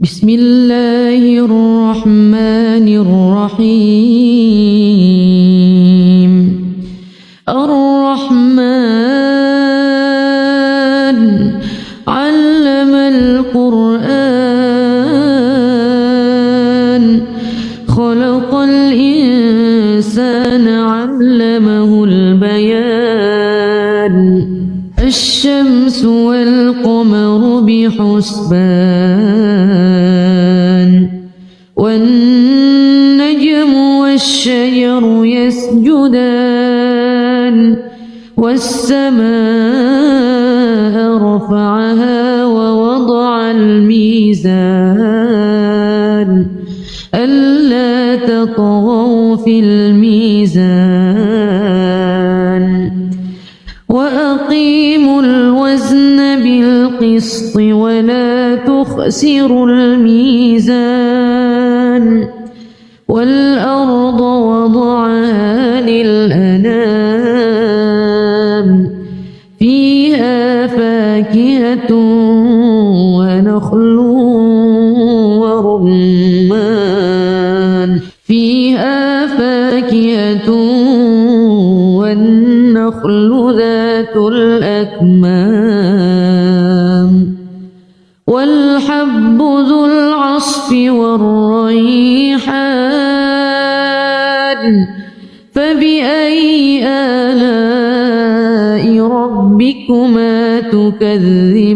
بسم الله الرحمن الرحيم. الرحمن علم القرآن خلق الإنسان علمه البيان. الشمس والقمر بحسبان والنجم والشجر يسجدان. والسماء رفعها ووضع الميزان ألا تطغوا في الميزان وأقيموا الوزن بالقسط ولا تخسروا الميزان. والأرض وضعها للأنام فيها فاكهة ونخل ورمان والنخل ذات الأكمام والحب ذو العصف والريحان. فبأي آلاء ربكما تكذبان.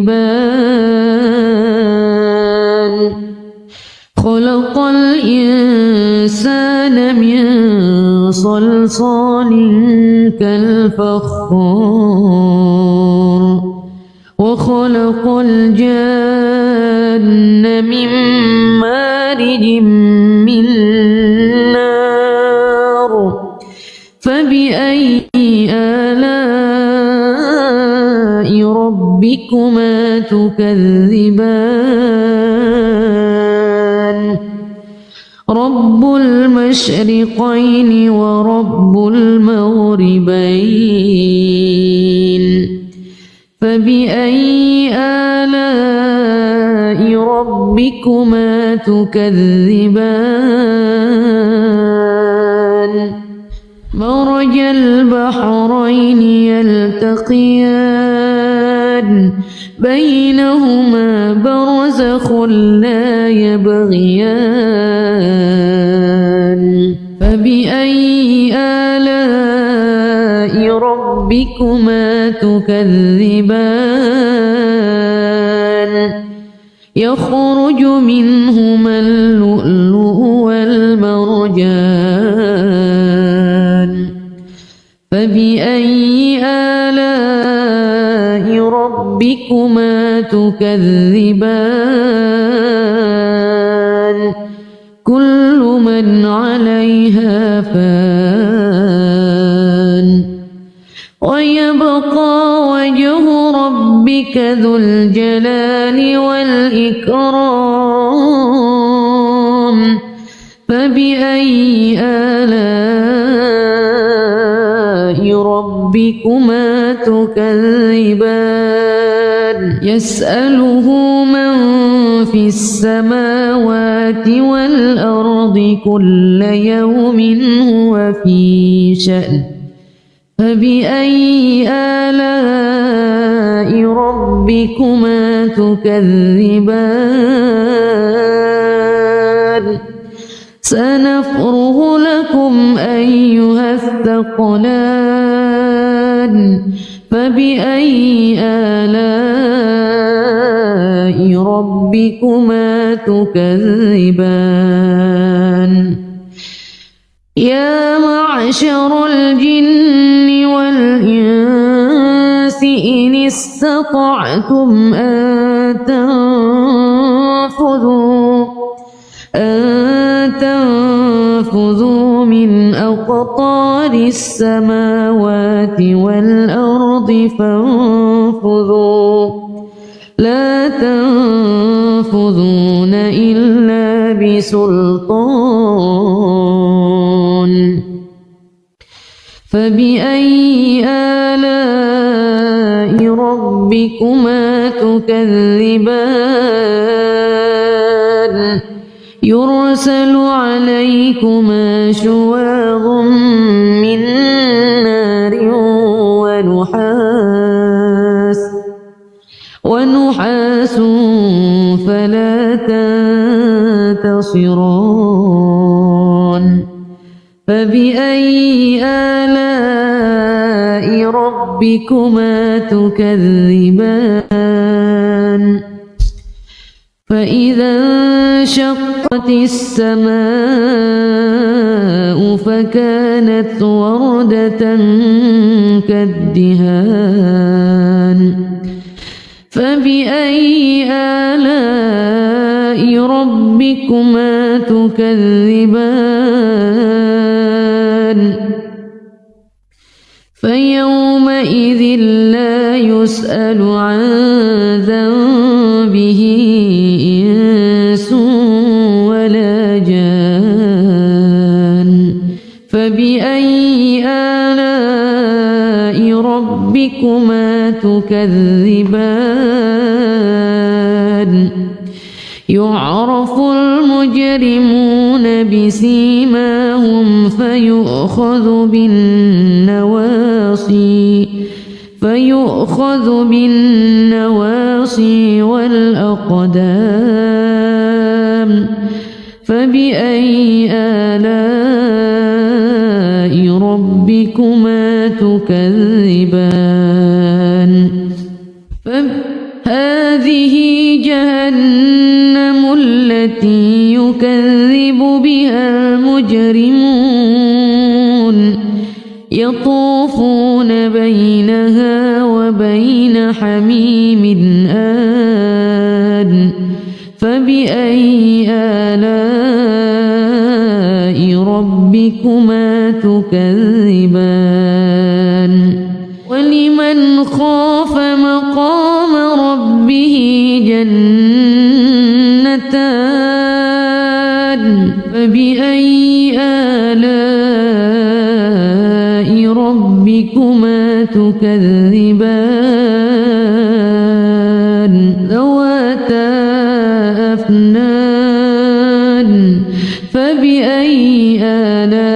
خلق الإنسان من صلصال كالفخار وخلق الجن من مارج من نار. فبأي آلاء ربكما تكذبان. رب المشرقين ورب المغربين. فبأي آلاء ربكما تكذبان. مرج البحرين يلتقيان بينهما برزخ لا يبغيان. فبأي آلاء ربكما تكذبان. يخرج منهما اللؤلؤ والمرجان. فبأي آلاء ربكما تكذبان. كل من عليها فان ويبقى وجه ربك ذو الجلال والإكرام. فبأي آلاء ربكما تكذبان. يسأله من في السماوات والأرض كل يوم هو في شأن. فبأي آلاء ربكما تكذبان. سنفرغ لكم أيها الثقلان. فبأي آلاء ربكما تكذبان. يا معشر الجن والإنس إن استطعتم أن تنفذوا من أقطار السماوات والأرض فانفذوا لا تنفذون إلا بسلطان. فبأي آلاء ربكما تكذبان. يرسل عليكما شواظ من نار ونحاس فلا تنتصران فبأي آلاء ربكما تكذبان فإذا انشقت السماء فكانت وردة كالدهان فبأي آلاء ربكما تكذبان فيومئذ لا يسأل عن ذنبه إنس ولا جان فبأي آلاء ربكما تكذبان يعرف المجرمون بسيماهم فيؤخذ بالنواصي والأقدام فبأي آلاء ربكما تكذبان هذه جهنم التي يكذب بها المجرمون يطوفون بينها وبين حميم آن فبأي آلاء ربكما تكذبان ولمن خاف مقام ربه جنتان فبأي آلاء ربكما تكذبان ذواتا أفنان فبأي آلاء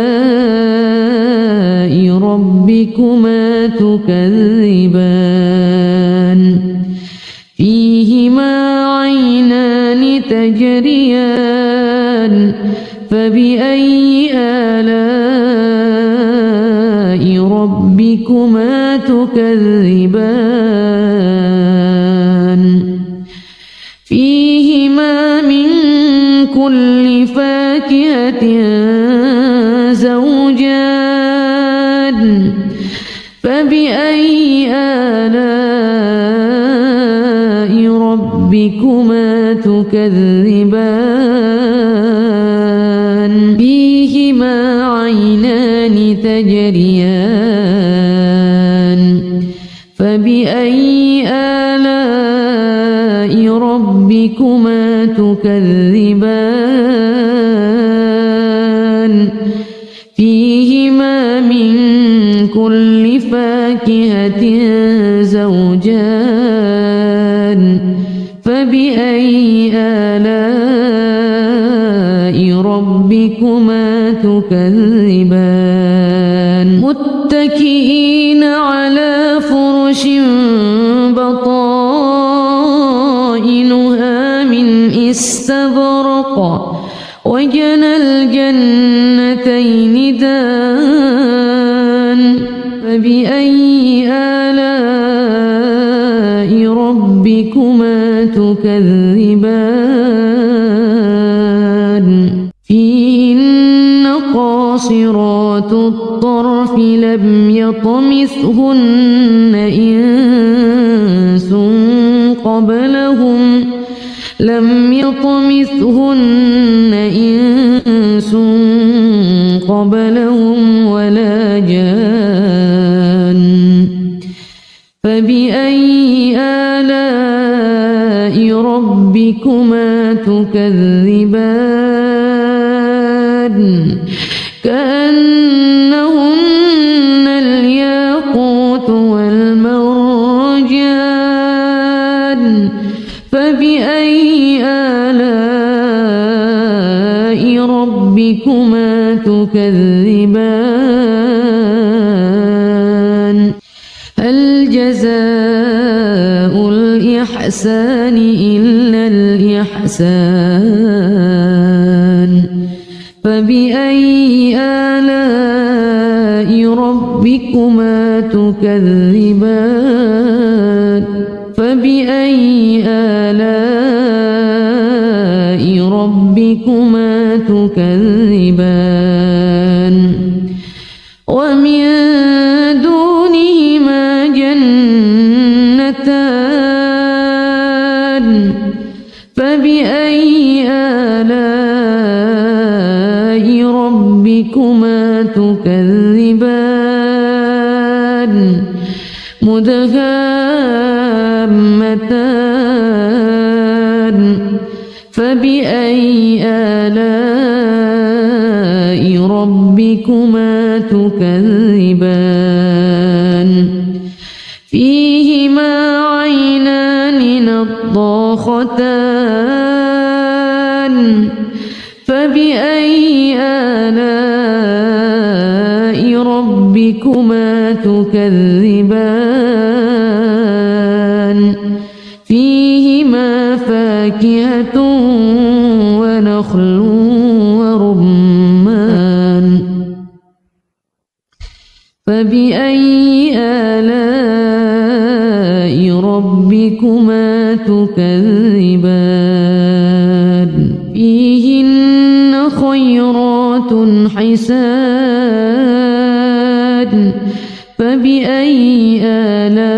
ربكما تكذبان فيهما عينان تجريان فبأي آلاء ربكما تكذبان فيهما من كل فاكهة زوجان فبأي آلاء ربكما تكذبان فيهما عينان تجريان فبأي آلاء ربكما تكذبان فيهما من كل فاكهة زوجان فبأي آلاء ربكما تكذبان متكئين على فرش بطائنها من استبرق وجنى الجنتين دان فبأي آلاء ربكما تكذبان فيهن قاصرات الطرف لم يطمثهن إنس قبلهم ولا جان فبأي آلاء ربكما تكذبان كأنهن الياقوت والمرجان فبأي آلاء ربكما تكذبان هل جزاء الإحسان إلا الإحسان فبأي آلاء ربكما تكذبان فبأي آلاء ربكما تكذبان ومن دونهما جنتان فبأي آلاء ربكما تكذبان مدهامتان فبأي آلاء ربكما تكذبان فيهما عينان نضاختان فبأي آلاء ربكما تكذبان فيهما فاكهة ونخل ورمان فبأي آلاء ربكما تكذبان فيهن خيرات حسان فبأي آلاء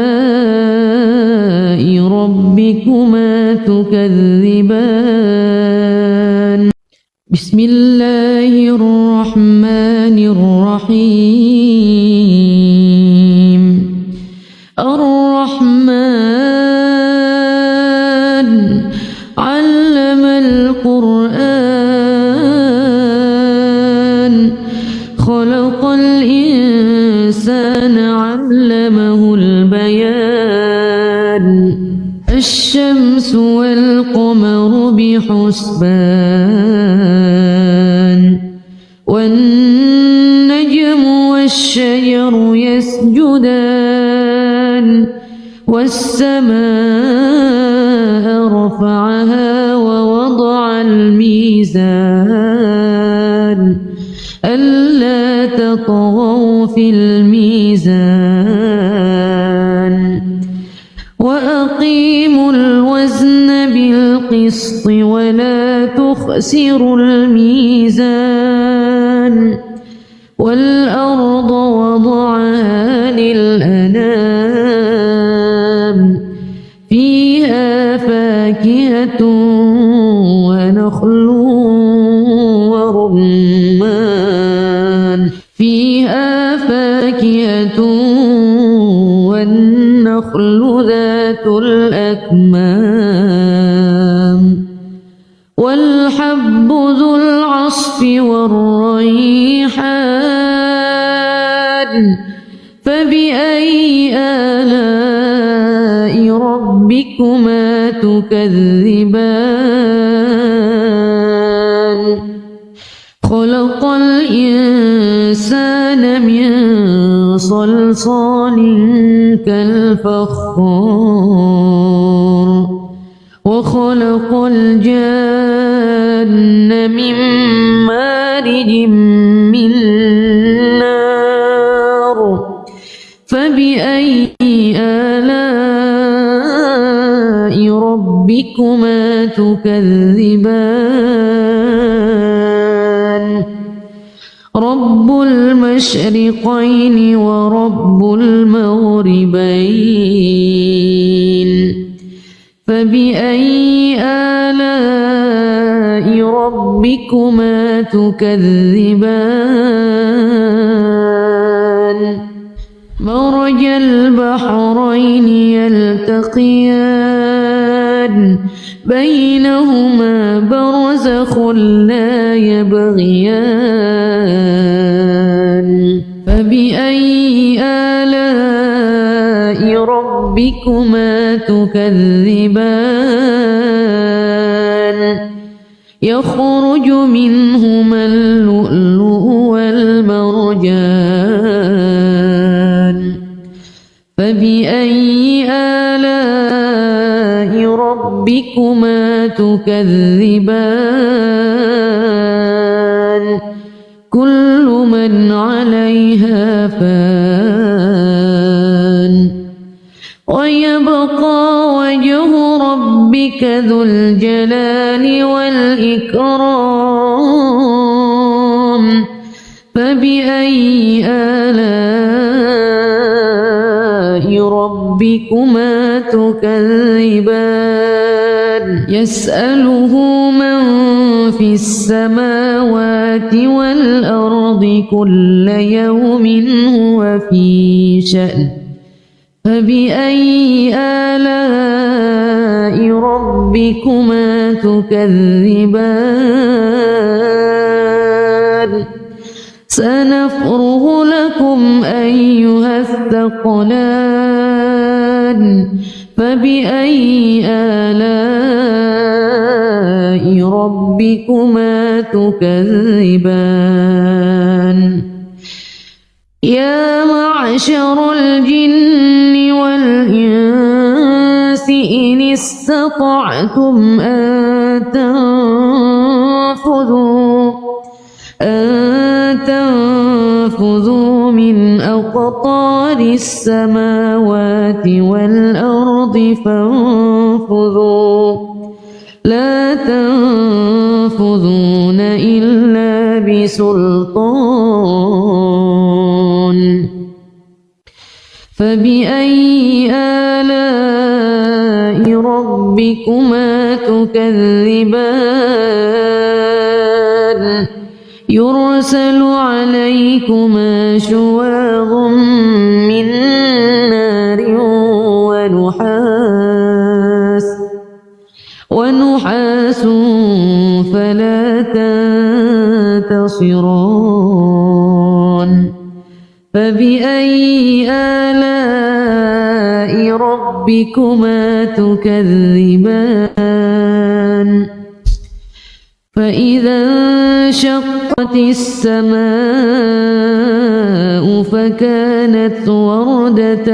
ربكما تكذبان بسم الله الرحمن الرحيم الرحمن علم القرآن خلق الإنسان علمه البيان الشمس والقمر بحسبان والنجم والشجر يسجدان والسماء رفعها ووضع الميزان ألا تطغوا في الميزان وأقيموا الوزن بالقسط ولا تخسروا الميزان والأرض وضعها للأنام فيها فاكهة ونخل ورمان فيها فاكهة والنخل ذات الأكمام والحب ذو العصف والريحان فبأي آلاء ربكما تكذبان خلق الإنسان من صلصال كالفخار وخلق الجن من مارج من نار فبأي آلاء ربكما تكذبان رب المشرقين ورب المغربين فبأي آلاء ربكما تكذبان مرج البحرين يلتقيان بينهما برزخ لا يبغيان فبأي آلاء ربكما تكذبان يخرج منهما اللؤلؤ والمرجان فبأي آلاء ربكما تكذبان كل من عليها فان ويبقى وجه ربك ذو الجلال والإكرام فبأي آلاء ربكما تكذبان يسأله من في السماوات والأرض كل يوم هو في شأن فبأي آلاء ربكما تكذبان سنفرغ لكم أيها الثقلان فبأي آلاء ربكما تكذبان يا معشر الجن والإنس إن استطعتم أن تنفذوا من أقطار السماوات والأرض فانفذوا لا تنفذون إلا بسلطان فبأي آلاء ربكما تكذبان يرسل عليكما شواظ من نار ونحاس فلا تنتصران فبأي آلاء ربكما تكذبان فإذا انشقت السماء فكانت وردة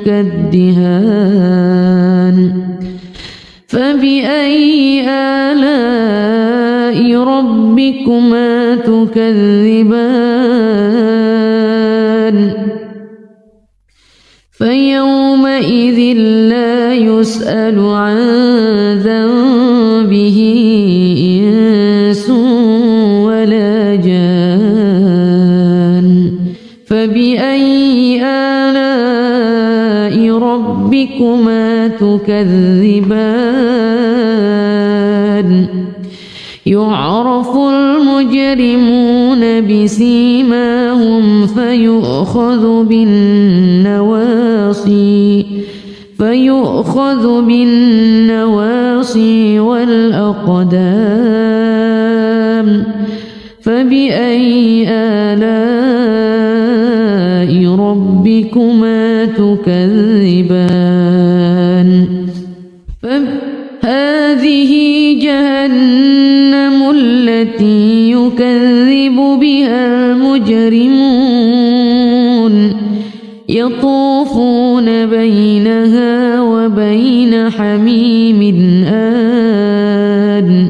كالدهان فبأي آلاء ربكما تكذبان فيومئذ لا يسأل عن ذنبه إنس ولا جان فبأي آلاء ربكما تكذبان يعرف المجرمون بسيماهم فيؤخذ بالنواصي والأقدام فبأي آلاء ربكما تكذبان هذه جهنم التي يكذب بها المجرمون يطوفون بينها وبين حميم آن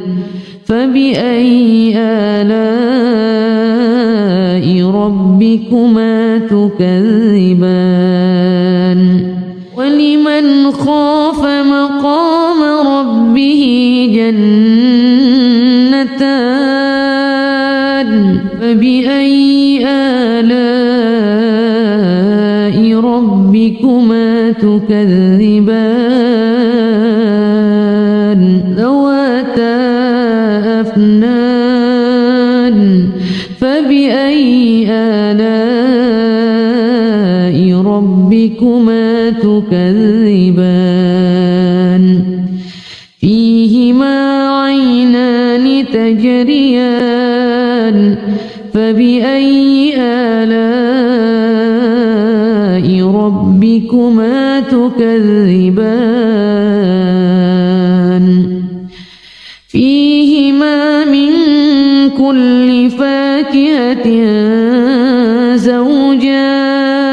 فبأي آلاء ربكما تكذبان ولمن خاف مقام ربه جنتان فبأي آلاء ربكما تكذبان ذواتا أفنان فبأي آلاء ربكما تكذبان فيهما عينان تجريان فبأي آلاء ربكما تكذبان فيه فيهما من كل فاكهة زوجان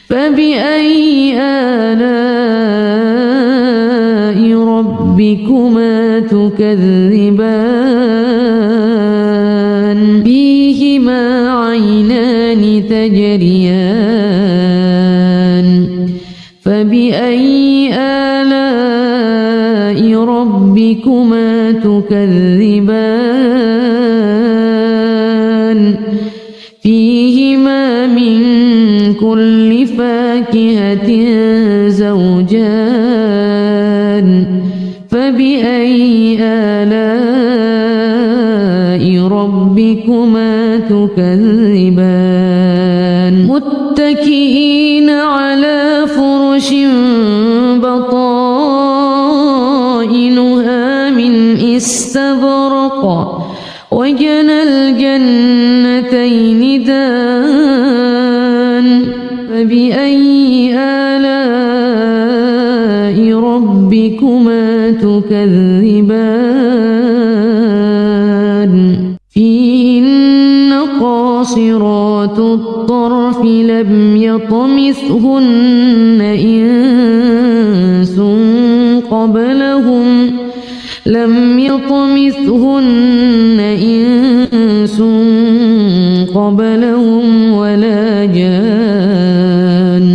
فبأي آلاء ربكما تكذبان فيهما عينان تجريان فبأي آلاء ربكما تكذبان فيهما من كل فاكهة زوجان فبأي آلاء ربكما تكذبان متكئين على فرش بطائنها من استبرق وجنى الجنتين دان فبأي آلاء ربكما تكذبان فيهن قاصرات الطرف لم يطمثهن إنس قبلهم ولا جان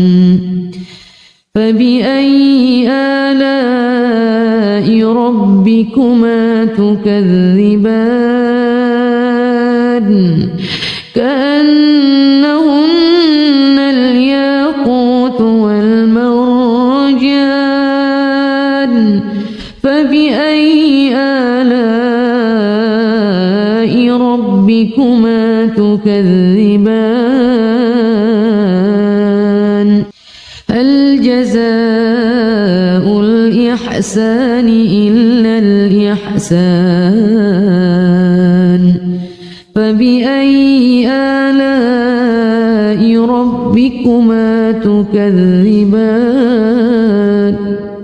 فبأي آلاء ربكما تكذبان كأنهن الياقوت والمرجان فبأي آلاء ربكما تكذبان هل جزاء الإحسان إلا الإحسان فبأي آلاء ربكما تكذبان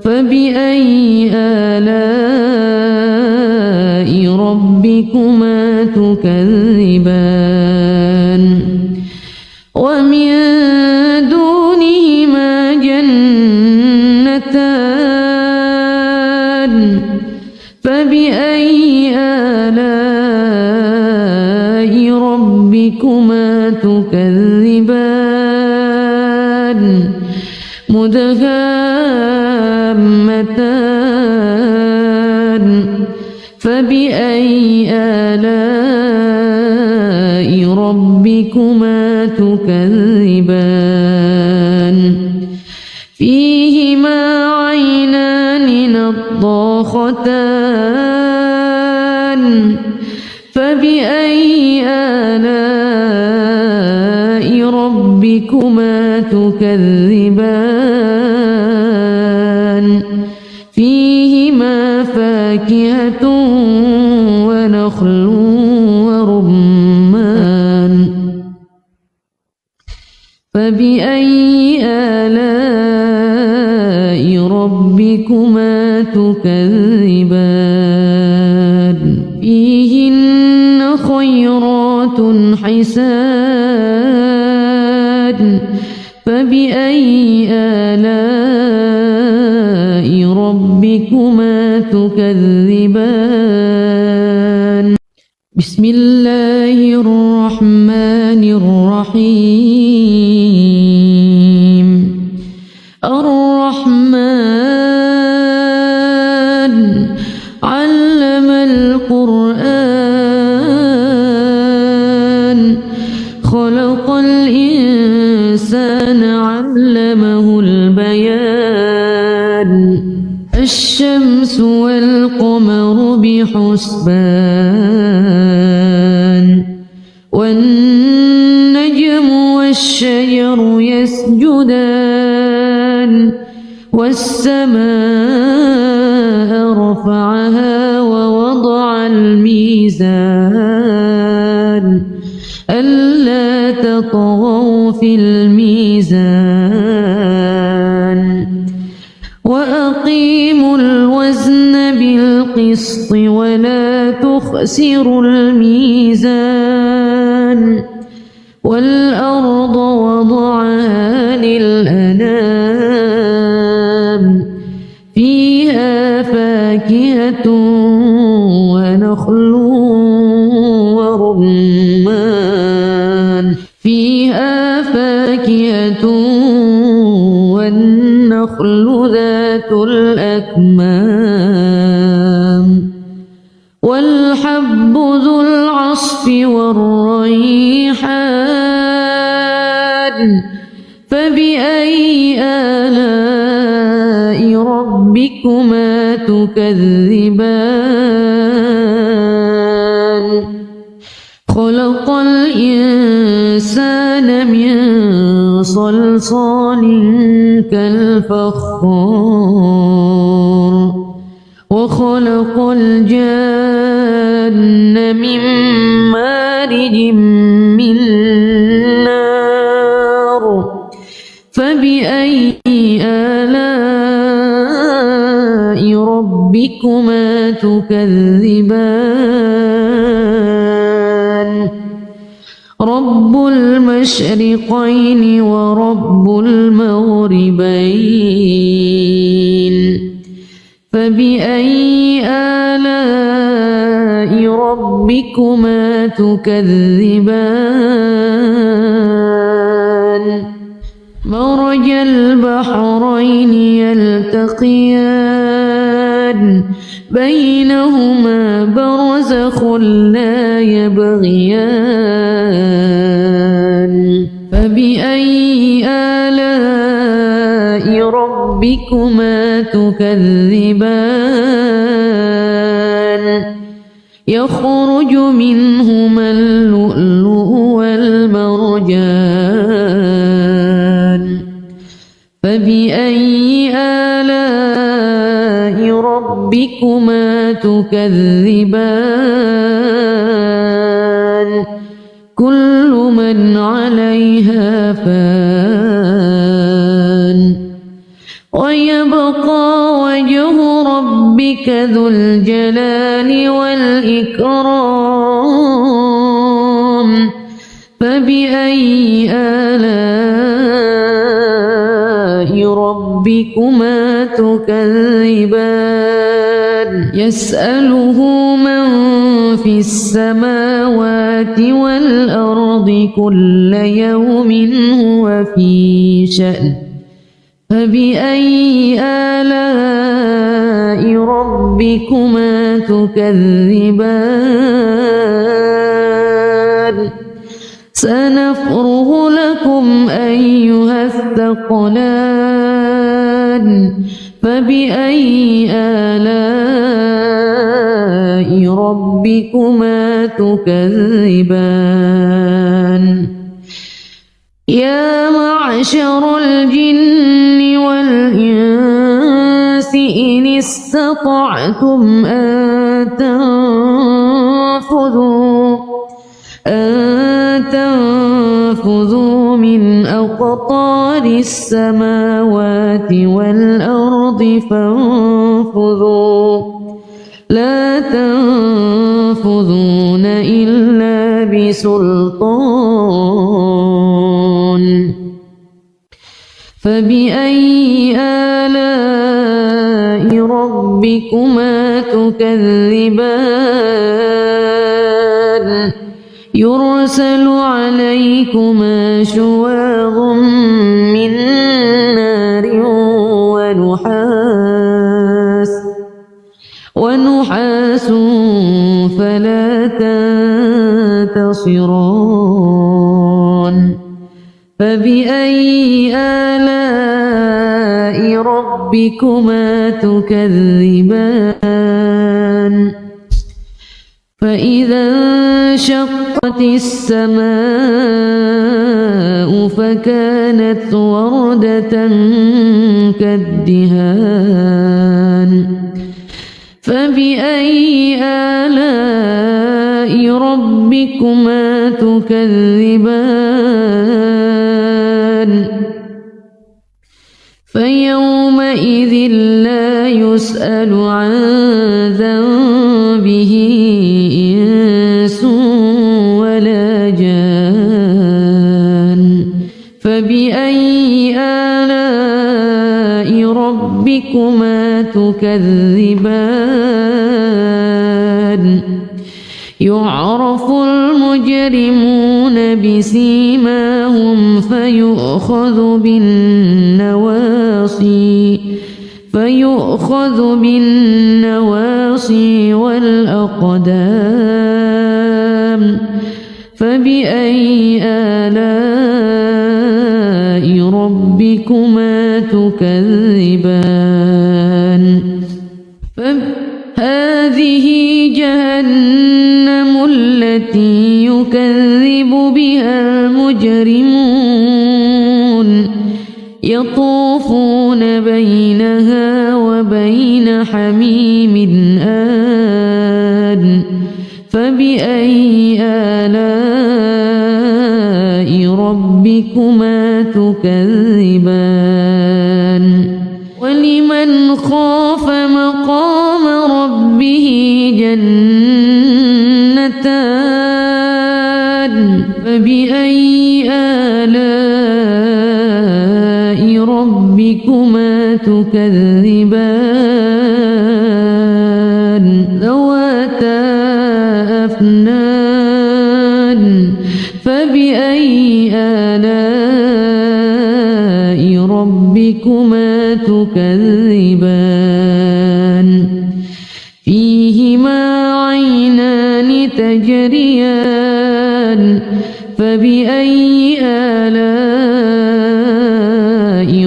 فبأي آلاء ربكما تكذبان ومن دونهما جنتان فبأي آلاء ربكما تكذبان مدهامتان فبأي آلاء ربكما تكذبان فيهما عينان نضاختان فبأي آلاء ربكما تكذبان فيهما فاكهة ونخل ورمان فبأي آلاء ربكما تكذبان فيهن خيرات حسان فبأي آلاء ربكما تكذبان بسم الله الرحمن الرحيم الرحمن علم القرآن خلق الإنسان علمه البيان الشمس والقمر بحسبان والنجم والشجر يسجدان والسماء رفعها ووضع الميزان ألا تطغوا في الميزان وأقيموا الوزن بالقسط بالقسط ولا تخسروا الميزان والأرض وضعها للأنام فيها فاكهة ونخل ورمان والنخل ذات الأكمام والحب ذو العصف والريحان فبأي آلاء ربكما تكذبان خلق الإنسان من صلصال كالفخار وخلق الجن من مارج من نار فبأي آلاء ربكما تكذبان رب المشرقين ورب المغربين فبأي آلاء ربكما تكذبان مرج البحرين يلتقيان بينهما برزخ لا يبغيان فبأي آلاء ربكما تكذبان يخرج منهما اللؤلؤ والمرجان فبأي آلاء ربكما تكذبان كل من عليها فان ويبقى وجه ربك ذو الجلال والإكرام فبأي آلاء ربكما تكذبان يسأله من في السماوات والأرض كل يوم هو في شأن فبأي آلاء ربكما تكذبان سنفرغ لكم أيها الثقلان فبأي آلاء ربكما تكذبان يا معشر الجن والإنس إن استطعتم أن تنفذوا من أقطار السماوات والأرض فانفذوا لا تنفذون إلا بسلطان فبأي آلاء ربكما تكذبان يرسل عليكما شواظ من نار ونحاس فلا تنتصران فبأي آلاء ربكما تكذبان فإذا انشقت السماء فكانت وردة كالدهان فبأي آلاء ربكما تكذبان فيومئذ لا يسأل عن ذنبه إنس ولا جان فبأي آلاء ربكما تكذبان يعرف المجرمون بسيماهم فيؤخذ بالنواصي والأقدام فبأي آلاء ربكما تكذبان هذه جهنم التي يكذب بها المجرمون يطوفون بينها وبين حميم آن فبأي آلاء ربكما تكذبان ولمن خاف مقام ربه جنتان فبأي آلاء ربكما تكذبان ذواتا أفنان فبأي آلاء ربكما تكذبان فيهما عينان تجريان فبأي آلاء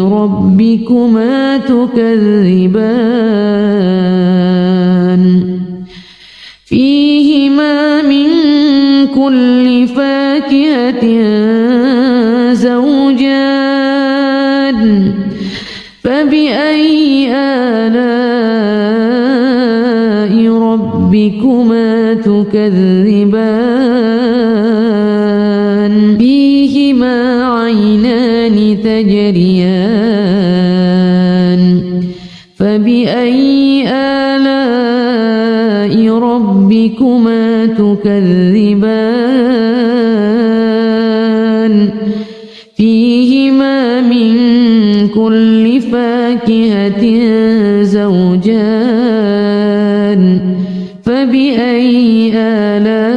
ربكما تكذبان فيهما من كل فاكهة زوجان فبأي آلاء ربكما تكذبان فيهما عينان تجريان فبأي آلاء ربكما تكذبان فيهما من كل فاكهة زوجان فبأي آلاء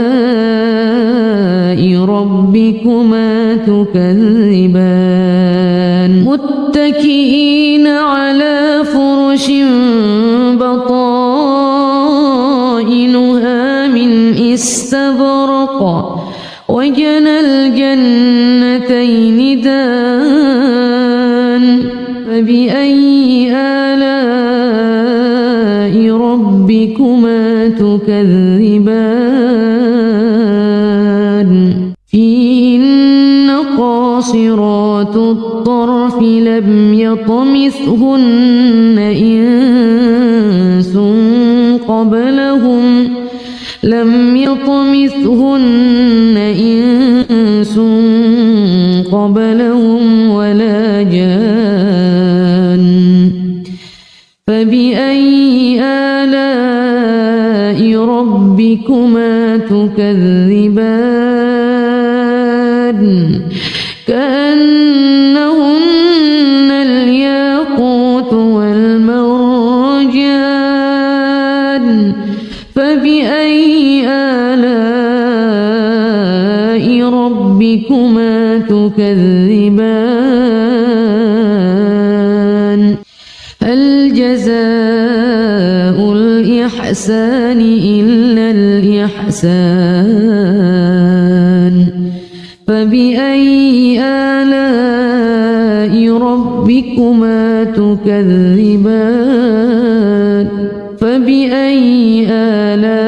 ربكما تكذبان متكئين على فرش بطائنها من استبرق وجنى الجنتين دان فبأي آلاء ربكما تكذبان فيهن قاصرات الطرف لم يطمثهن إنس قبلهم ولا جان فبأي آلاء ربكما تكذبان كأنهن الياقوت والمرجان فبأي آلاء ربكما تكذبان هل جزاء الإحسان إلا الإحسان فبأي آلاء ربكما تكذبان فبأي آلاء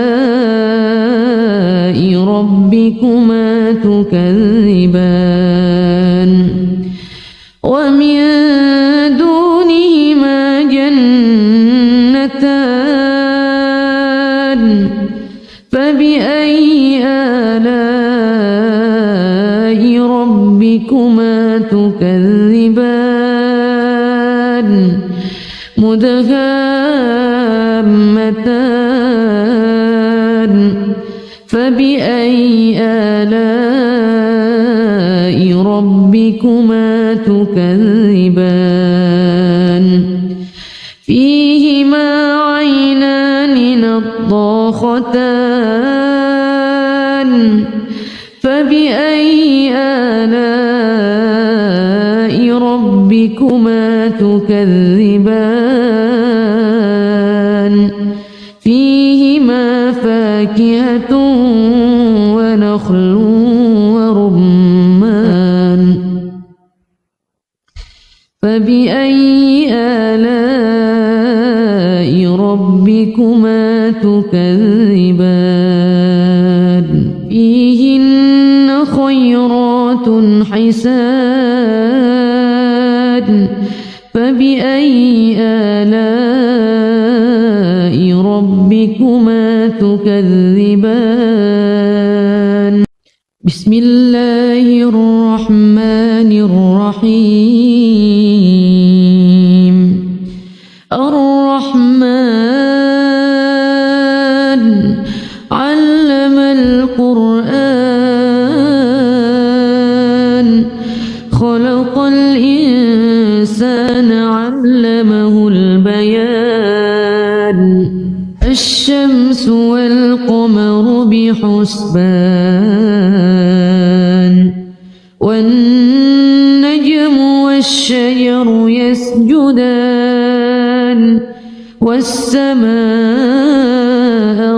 ربكما تكذبان ومن دونهما جنتان فبأي آلاء ربكما تكذبان مدهامتان فبأي آلاء ربكما تكذبان فيهما عينان نضاختان فبأي آلاء ربكما تكذبان فيهما فاكهة ونخل ورمان فبأي آلاء ربكما تكذبان فيهن خيرات حسان فبأي آلاء ربكما تكذبان بسم الله الرحمن الرحيم الرحمن علم القرآن خلق الإنسان علمه البيان الشمس والقمر بحسبان والنجم والشجر يسجدان والسماء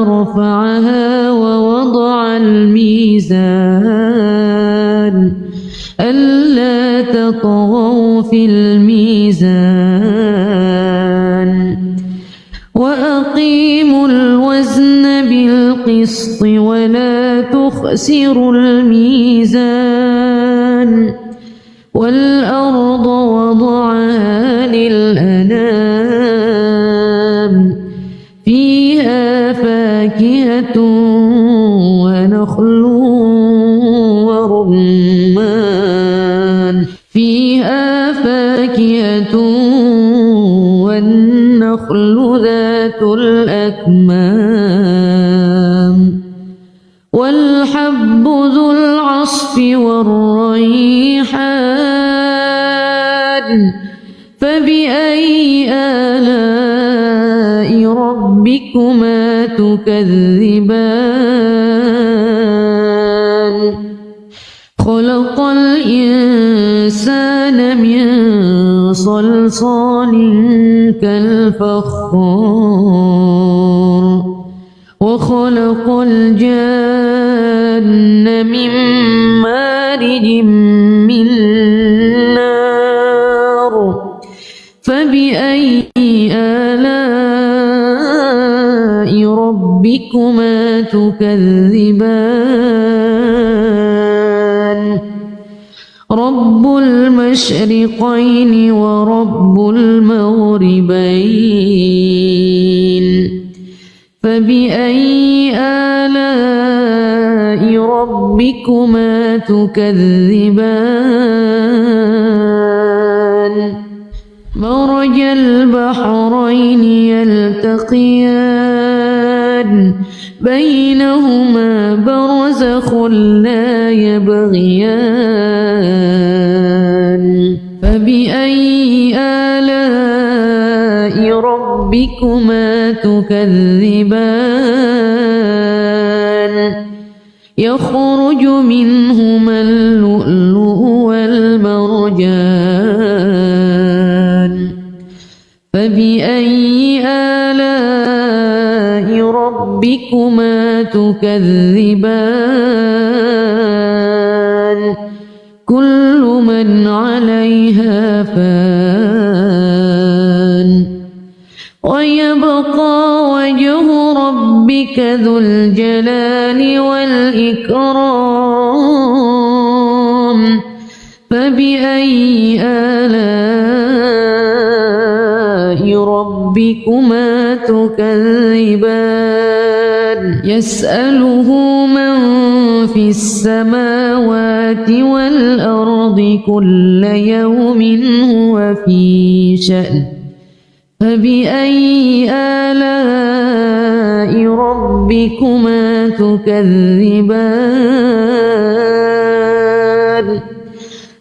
رفعها ووضع الميزان ألا تطغوا في الميزان وأقيموا الوزن بالقسط ولا تخسروا الميزان والأرض وضعها للأنام فيها فاكهة ونخل ورمان فيها فاكهة والنخل ذات الأكمام والحب ذو العصف والريحان فبأي آلاء ربكما تكذبان خلق الإنسان من صلصال كالفخار وخلق الجن من مارج من نار فبأي آلاء ربكما تكذبان رب المشرقين ورب المغربين فبأي آلاء ربكما تكذبان مرج البحرين يلتقيان بينهما برزخ لا يبغيان فبأي آلاء ربكما تكذبان يخرج منهما اللؤلؤ والمرجان فبأي آلاء ربكما تكذبان كل من عليها فان ويبقى وجه ربك ذو الجلال والإكرام فبأي آلاء ربكما تكذبان يسأله من في السماوات والأرض كل يوم هو في شأن فبأي آلاء ربكما تكذبان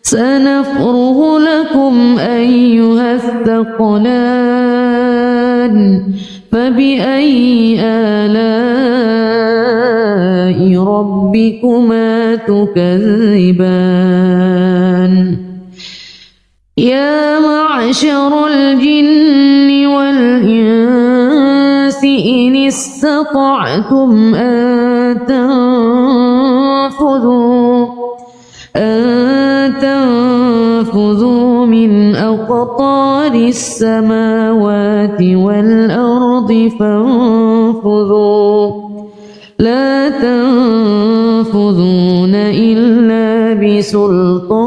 سنفرغ لكم أيها الثقلان فبأي آلاء ربكما تكذبان يا معشر الجن والإنس إن استطعتم أن تنفذوا من أقطار السماوات والأرض فانفذوا لا تنفذون إلا بسلطان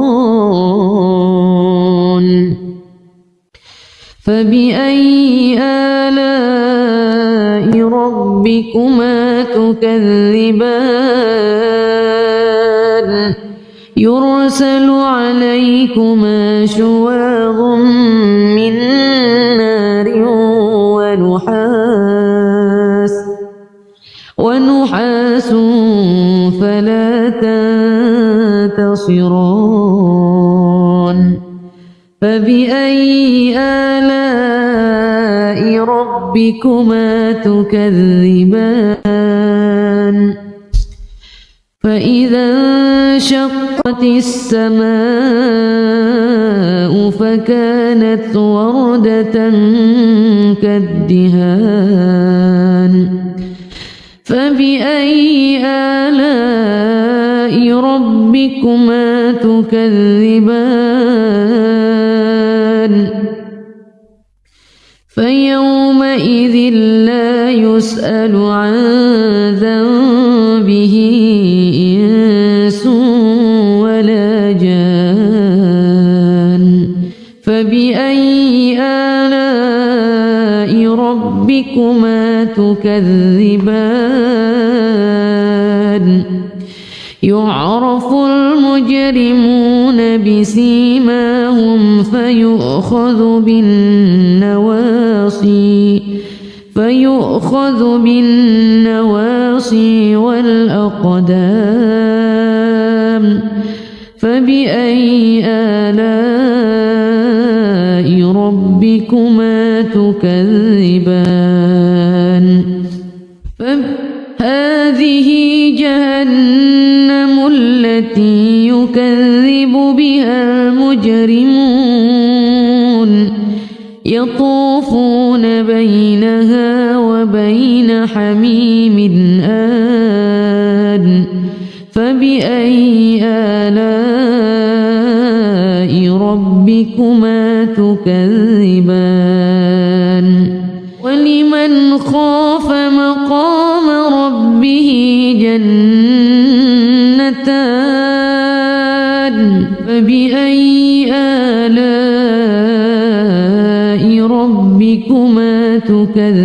فبأي آلاء ربكما تكذبان يرسل عليكما شواظ من نار ونحاس فلا تنتصران فبأي آلاء ربكما تكذبان فإذا انشقت السماء فكانت وردة كالدهان فبأي آلاء ربكما تكذبان فيومئذ لا يسأل عن ذنبه إنس ولا جان فبأي آلاء ربكما تكذبان يعرف المجرمون بسيماهم فيؤخذ بالنواصي والأقدام فبأي آلاء ربكما تكذبان هذه جهنم التي يكذب بها المجرمون يطوفون بينها وبين حميم آن فبأي آلاء ربكما تكذبان ولمن خاف مقام ربه جنتان فبأي آلاء ربكما تكذبان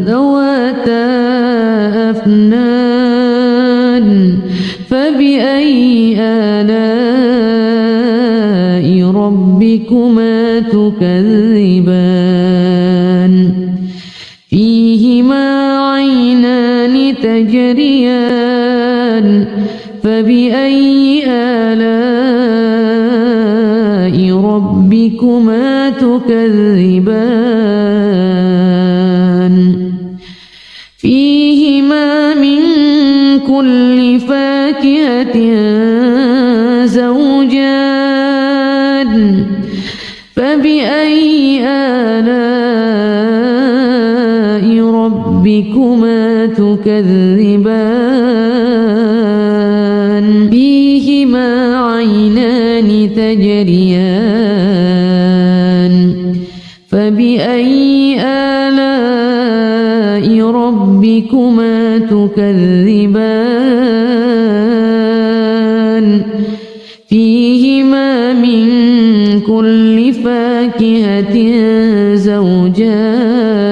ذواتا أفنان فبأي آلاء ربكما تكذبان فيهما عينان تجريان فبأي آلاء ربكما تكذبان فيهما من كل فاكهة زوجان فبأي آلاء ربكما تكذبان فيهما عينان تجريان فبأي آلاء ربكما تكذبان فيهما من كل فاكهة زوجان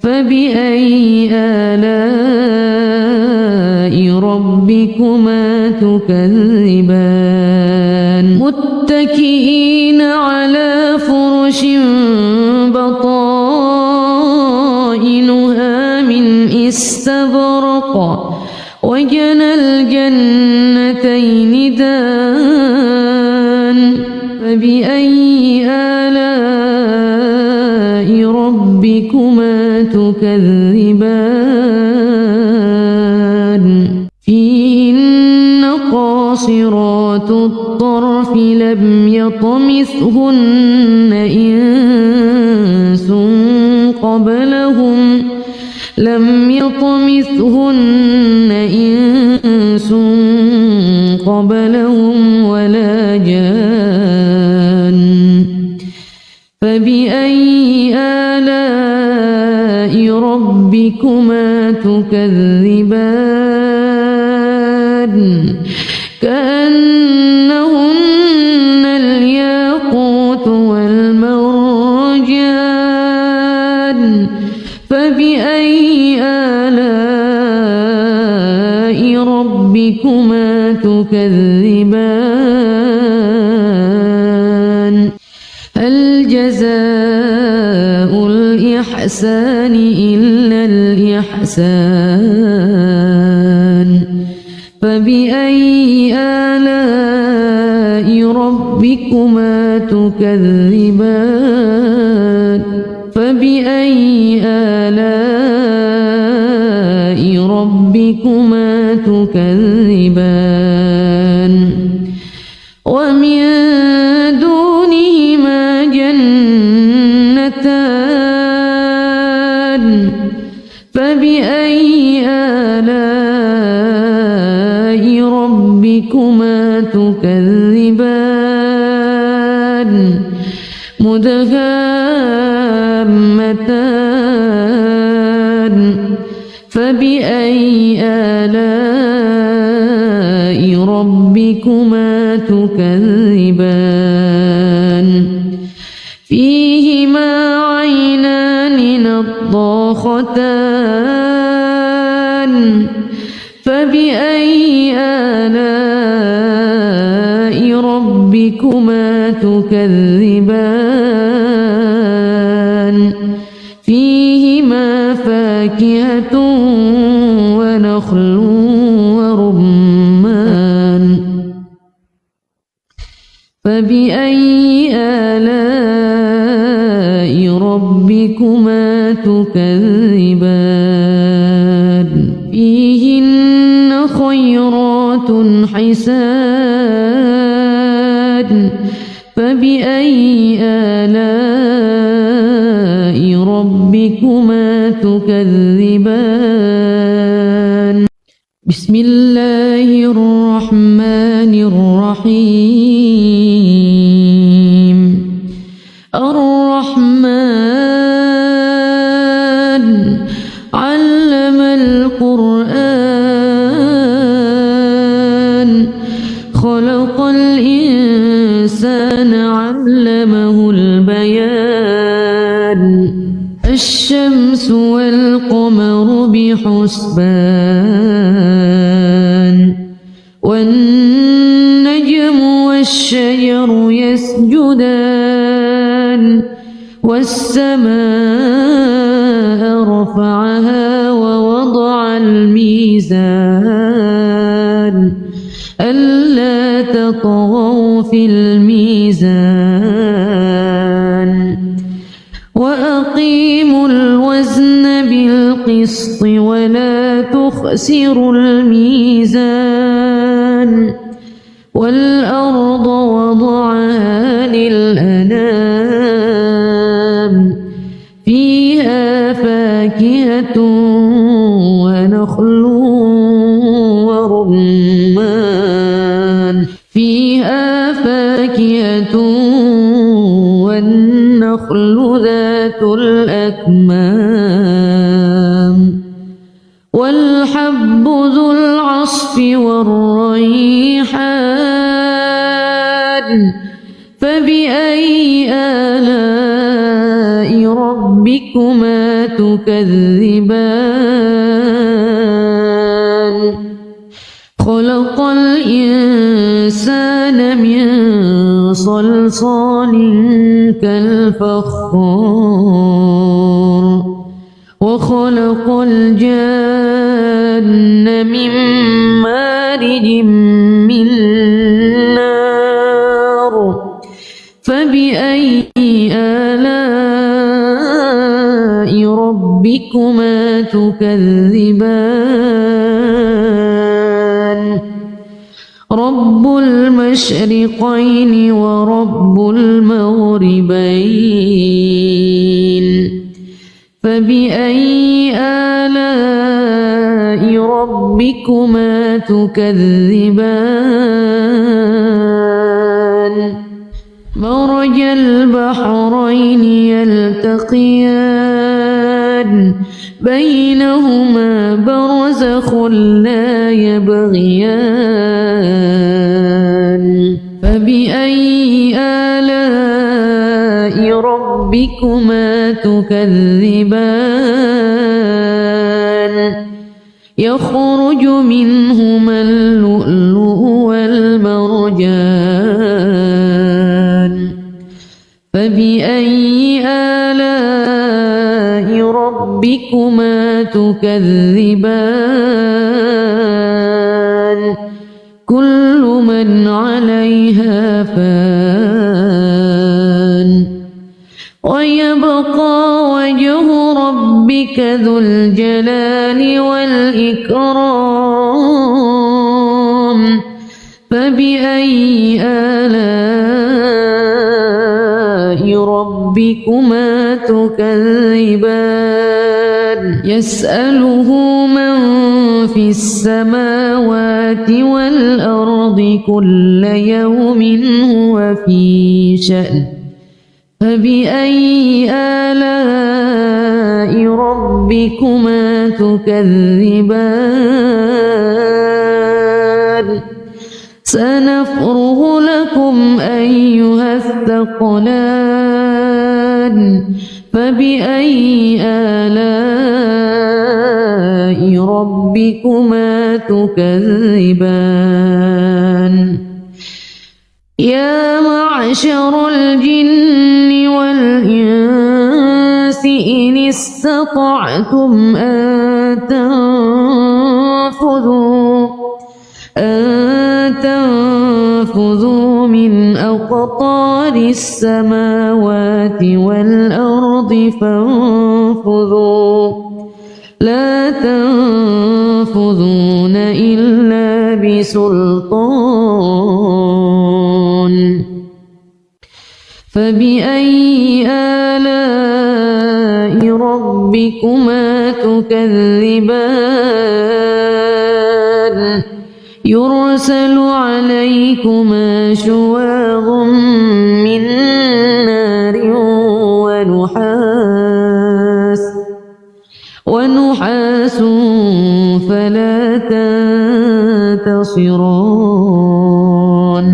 فبأي آلاء ربكما تكذبان متكئين على فرش بطائنها استبرق وجنى الجنتين دان فبأي آلاء ربكما تكذبان فيهن قاصرات الطرف لم يطمثهن إنس قبلهم ولا جان فبأي آلاء ربكما تكذبان كأنهن الياقوت والمرجان فبأي آلاء ربكما تكذبان هل جزاء الإحسان إلا الإحسان فبأي آلاء ربكما تكذبان فبأي آلاء ربكما تكذبان ومن دونهما جنتان فبأي آلاء ربكما تكذبان مدهامتان فبأي آلاء ربكما تكذبان فيهما عينان نضاختان فبأي آلاء ربكما تكذبان فيهما فاكهة ونخل ورمان فبأي آلاء ربكما تكذبان فيهن خيرات حسان فبأي آلاء ربكما تكذبان بسم الله الرحمن الرحيم الرحمن علم القرآن خلق الإنسان علمه البيان الشمس والقمر بحسبان والنجم والشجر يسجدان والسماء رفعها ووضع الميزان ألا تطغوا في الميزان وأقيموا الوزن بالقسط ولا تخسروا الميزان والأرض وضعها للأنام فيها فاكهة ونخل ورمان فيها فاكهة والنخل ذات الأكمام والحب ذو العصف والريحان فبأي آلاء ربكما تكذبان خلق الإنسان من صلصال كالفخار وخلق الجن من مارج من نار فبأي آلاء ربكما تكذبان رب المشرقين ورب المغربين فبأي آلاء ربكما تكذبان مرج البحرين يلتقيان بينهما برزخ لا يبغيان فبأي آلاء ربكما تكذبان يخرج منهما اللؤلؤ والمرجان فبأي آلاء ربكما تكذبان كل من عليها فان ويبقى وجه ربك ذو الجلال والإكرام فبأي آلاء ربكما تكذبان يسأله من في السماوات والأرض كل يوم هو في شأن فبأي آلاء ربكما تكذبان سنفرغ لكم أيها الثقلان فبأي آلاء ربكما تكذبان يا معشر الجن والإنس إن استطعتم أن تنفذوا من أقطار السماوات والأرض فانفذوا لا تنفذون إلا بسلطان فبأي آلاء ربكما تكذبان يرسل عليكما شواظ من نار ونحاس فلا تنتصران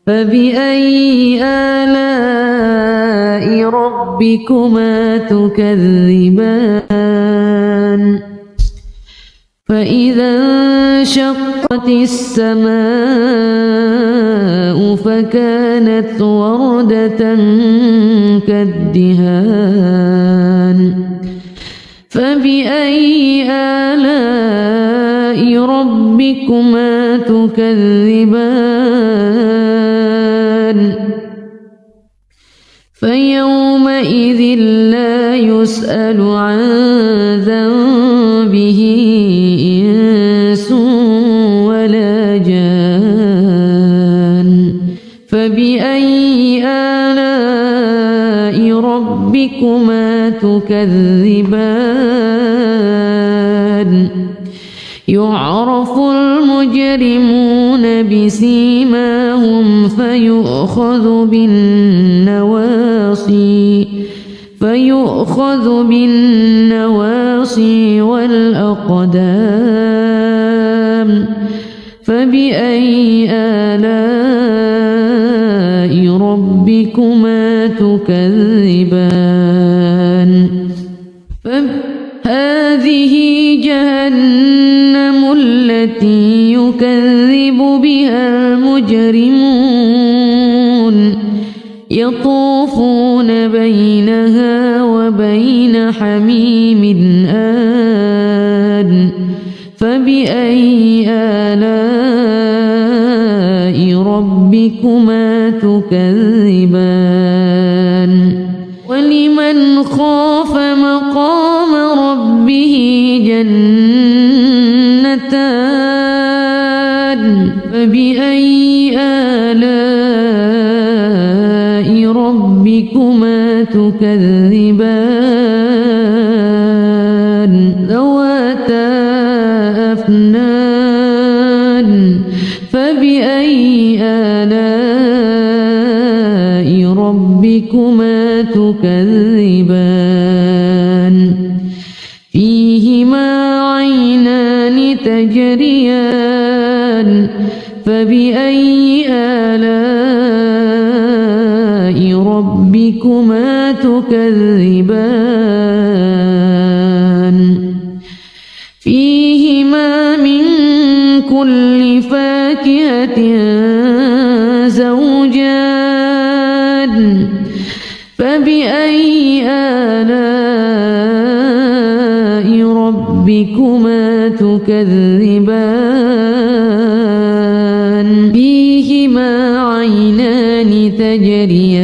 فبأي آلاء ربكما تكذبان فإذا انشقت السماء فكانت وردة كالدهان فبأي آلاء ربكما تكذبان فيومئذ لا يسأل عن ذنبه إنس ولا جان فبأي آلاء ربكما تكذبان يعرف المجرمون بسيماهم فيؤخذ بالنواصي والأقدام فبأي آلاء ربكما تكذبان هذه جهنم التي يكذب بها المجرمون يطوفون بينها وبين عين حميم آن فبأي آلاء ربكما تكذبان ولمن خاف مقام ربه جنتان فبأي آلاء ربكما تكذبان ذواتا أفنان فبأي آلاء ربكما تكذبان فيهما عينان تجريان فبأي آلاء ربكما تكذبان فيهما من كل فاكهة زوجان فبأي آلاء ربكما تكذبان فيهما عينان تجريان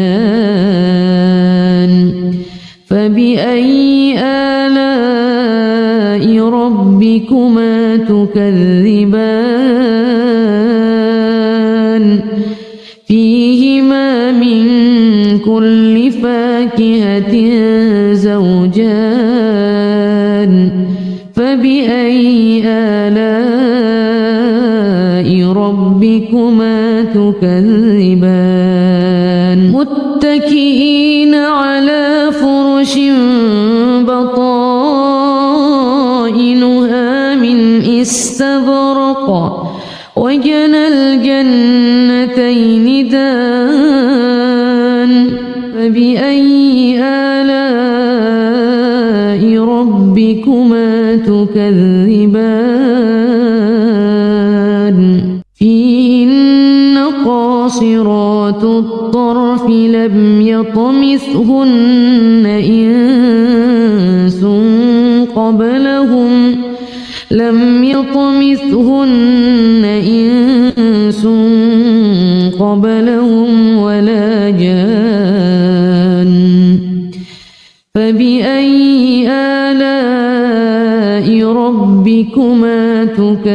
فبأي آلاء ربكما تكذبان فيهما من كل فاكهة زوجان فبأي آلاء ربكما تكذبان متكئين على فرش بطائنها من استبرق وجنى الجنتين دان فبأي آلاء ربكما تكذبان فيهن قاصرات الطرف لم يطمثهن إنس قبلهم ولا جان فبأي آلاء ربكما تكذبان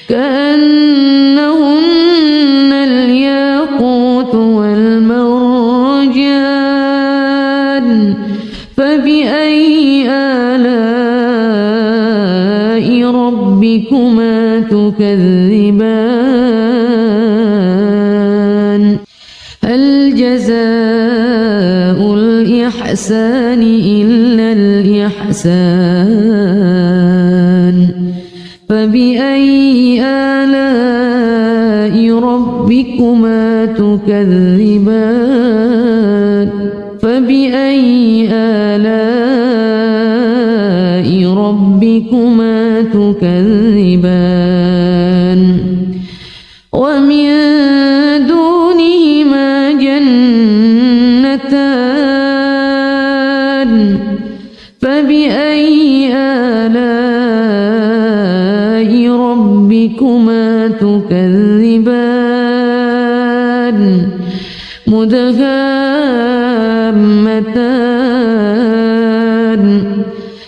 كأنهن الياقوت والمرجان فبأي آلاء ربكما تكذبان هل جزاء الإحسان إلا الإحسان فبأي آلاء ربكما تكذبان فبأي آلاء ربكما تكذبان ومن دونهما جنتان فبأي آلاء ربكما تكذبان مدهامتان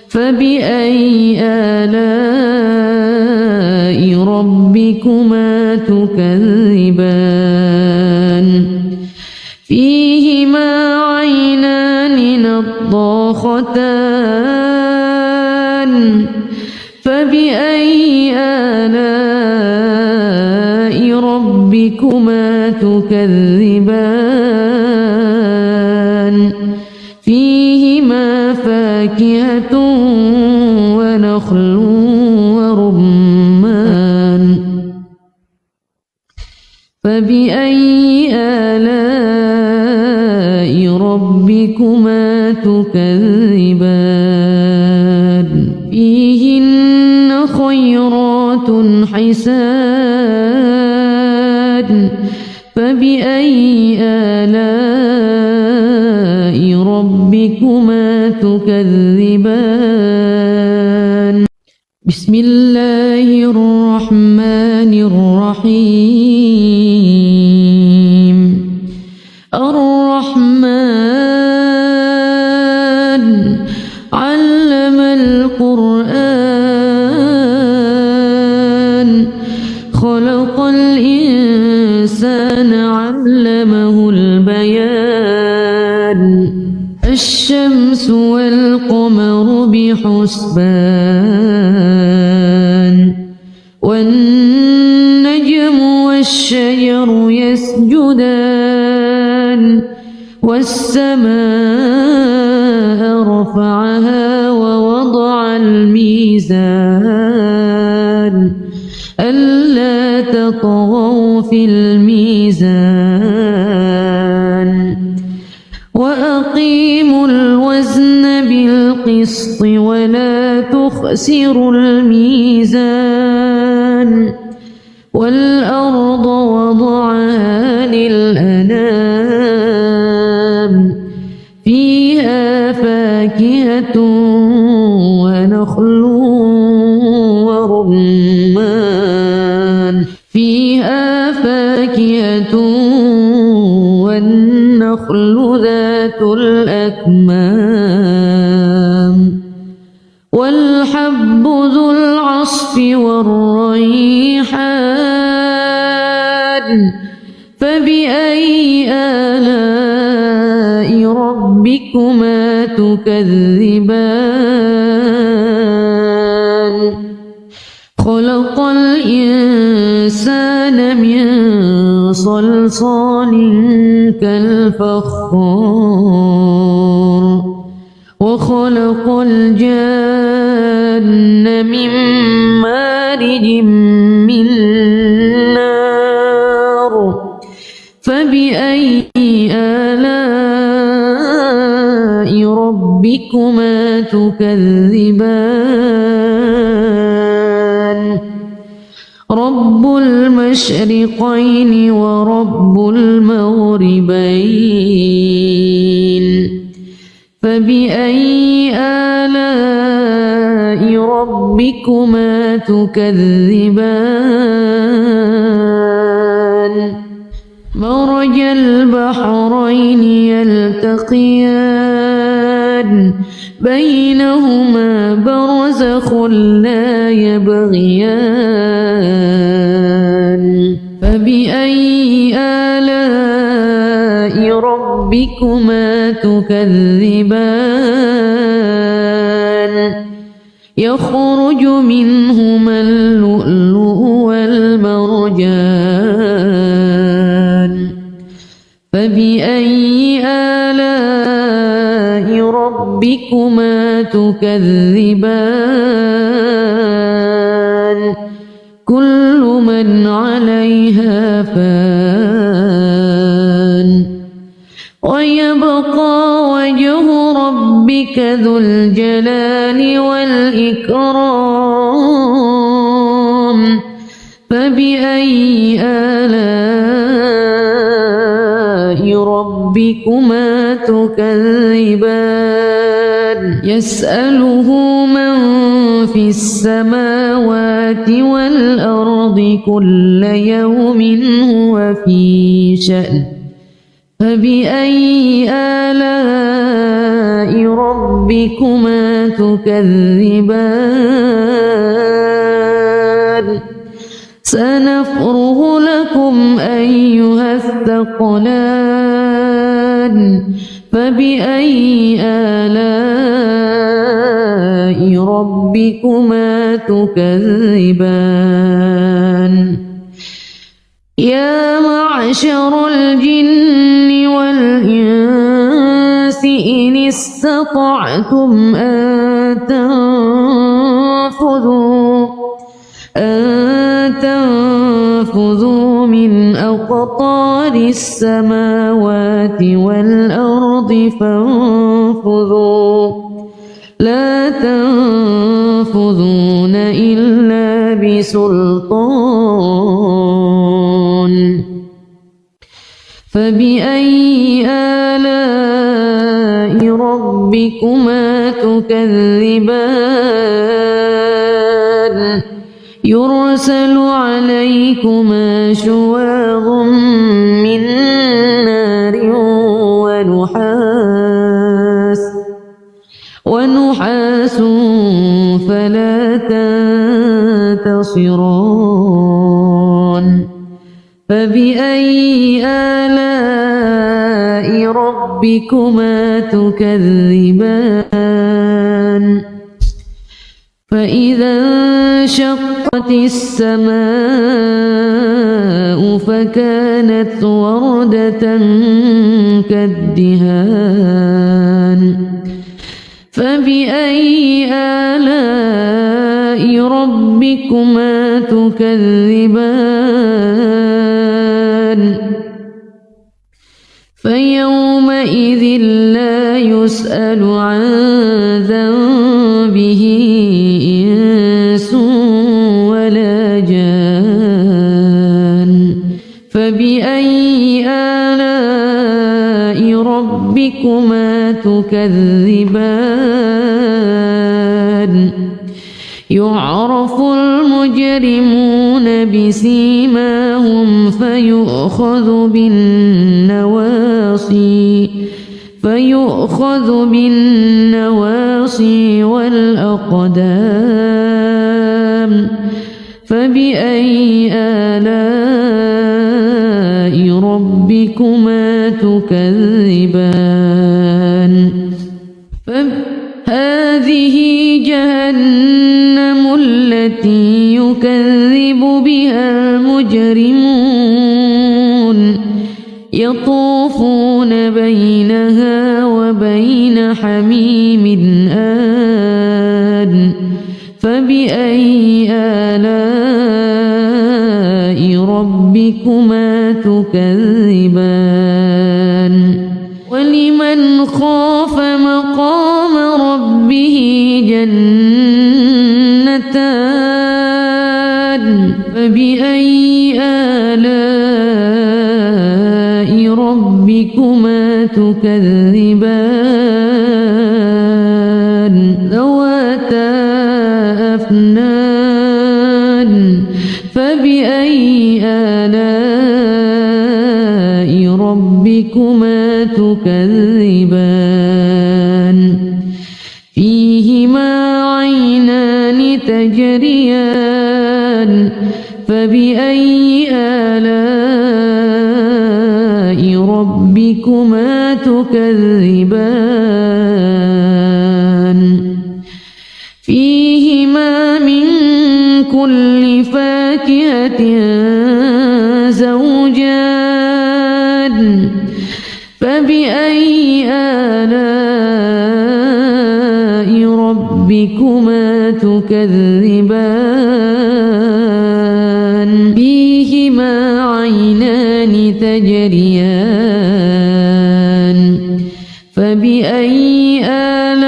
فبأي آلاء ربكما تكذبان فيهما عينان نضاختان فبأي آلاء ربكما تكذبان فيهما فاكهة ونخل ورمان فبأي آلاء ربكما تكذبان فيهن خيرات حسان فبأي آلاء ربكما تكذبان بسم الله الرحمن الرحيم الرحمن علم القرآن خلق الإنسان علمه البيان الشمس والقمر بحسبان والنجم والشجر يسجدان والسماء رفعها ووضع الميزان ألا تطغوا في الميزان وأقيموا الوزن بالقسط ولا تخسروا الميزان والأرض وضعها للأنام فيها فاكهة ونخل ورمان فيها فاكهة والنخل ذات الأكمام والحب ذو العصف والريحان فبأي آلاء ربكما تكذبان خلق الإنسان من صلصال كالفخار وخلق الجن من مارج من نار فبأي آلاء ربكما تكذبان رب المشرقين ورب المغربين فبأي آلاء ربكما تكذبان مرج البحرين يلتقيان بينهما برزخ لا يبغيان فبأي آلاء ربكما تكذبان يخرج منهما اللؤلؤ والمرجان فبأي آلاء ربكما تكذبان كل من عليها فان ويبقى وجه ربك ذو الجلال والإكرام فبأي آلاء ربكما تكذبان يسأله من في السماوات والأرض كل يوم هو في شأن فبأي آلاء ربكما تكذبان سنفرغ لكم أيها الثقلان فبأي آلاء ربكما تكذبان يا معشر الجن والإنس إن استطعتم أن تنفذوا من أقطار السماوات والأرض فانفذوا لا تنفذون إلا بسلطان فبأي آلاء ربكما تكذبان يرسل عليكما شواظ من نار ونحاس فلا تنتصران فبأي آلاء ربكما تكذبان فإذا انشقت السماء فكانت وردة كالدهان فبأي آلاء ربكما تكذبان فيومئذ لا يسأل عن ذنبه إنس ولا جان فبأي آلاء ربكما تكذبان يعرف المجرمون بسيماهم فيؤخذ بالنواصي والأقدام فبأي آلاء ربكما تكذبان هذه جهنم التي يكذب بها المجرمون يطوفون بينها وبين حميم آن فبأي آلاء ربكما تكذبان ولمن خاف مقام ربه جنتان فبأي آلاء ربكما تكذبان ذواتا أفنان فبأي آلاء ربكما تكذبان فيهما عينان تجريان فبأي آلاء ربكما تكذبان فيهما من كل فاكهة زوجان فبأي آلاء ربكما تكذبان فيهما عينان تجريان فبأي آلاء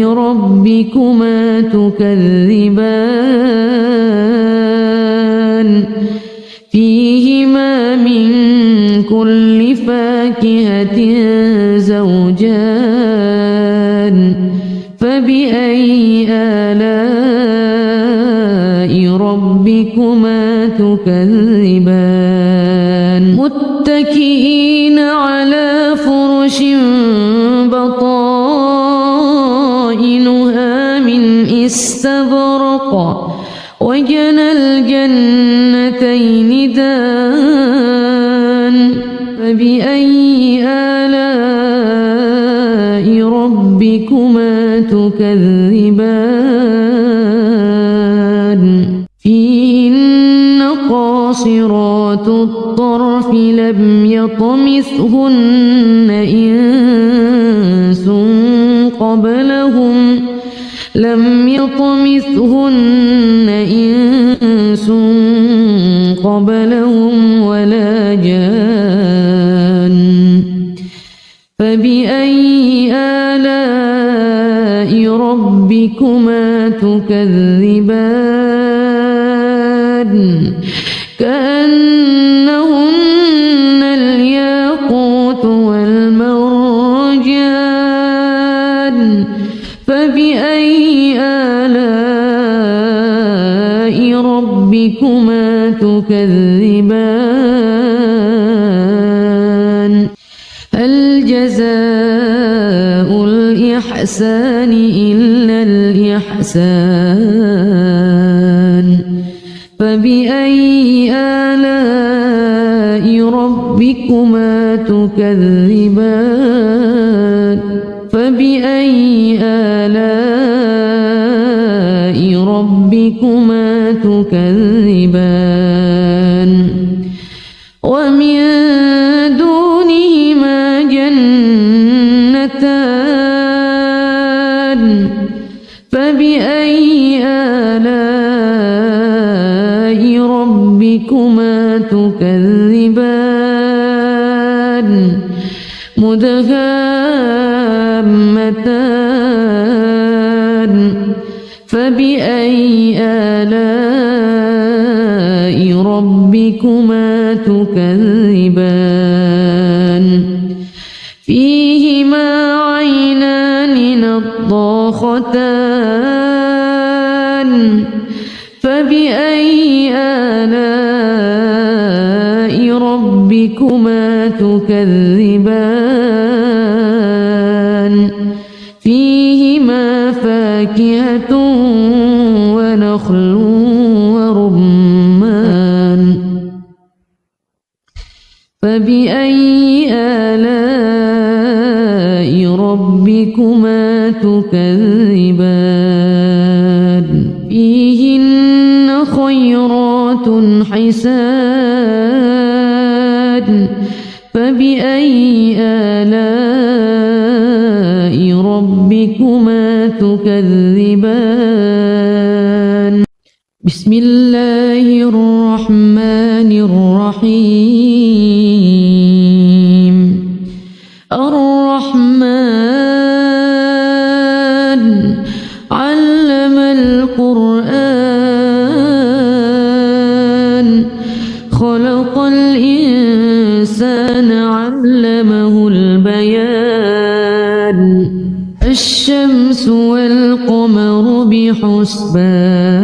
ربكما تكذبان فيهما من كل فاكهة زوجان فبأي آلاء ربكما تكذبان متكئين على فرش بطائنها من استبرق وجنى الجنتين دان فبأي آلاء ربكما تكذبان فيهن قاصرات الطرف لم يطمثهن إنس قبلهم ولا جان فبأي آلاء ربكما تكذبان كأنهن الياقوت والمرجان ومرجان فبأي آلاء ربكما تكذبان هل جزاء الإحسان إلا الإحسان فبأي آلاء ربكما تكذبان فبأي آلاء ربكما تكذبان ومن دونهما جنتان فبأي آلاء ربكما تكذبان مدهامتان فبأي آلاء ربكما تكذبان فيهما عينان نضاختان فبأي آلاء ربكما تكذبان فيهما فاكهة ونخل ورمان فبأي آلاء ربكما تكذبان فيهن خيرات حسان فبأي آلاء ربكما تكذبان بسم الله الرحمن الرحيم الرحمن علم القرآن خلق الإنسان علمه البيان الشمس والقمر بحسبان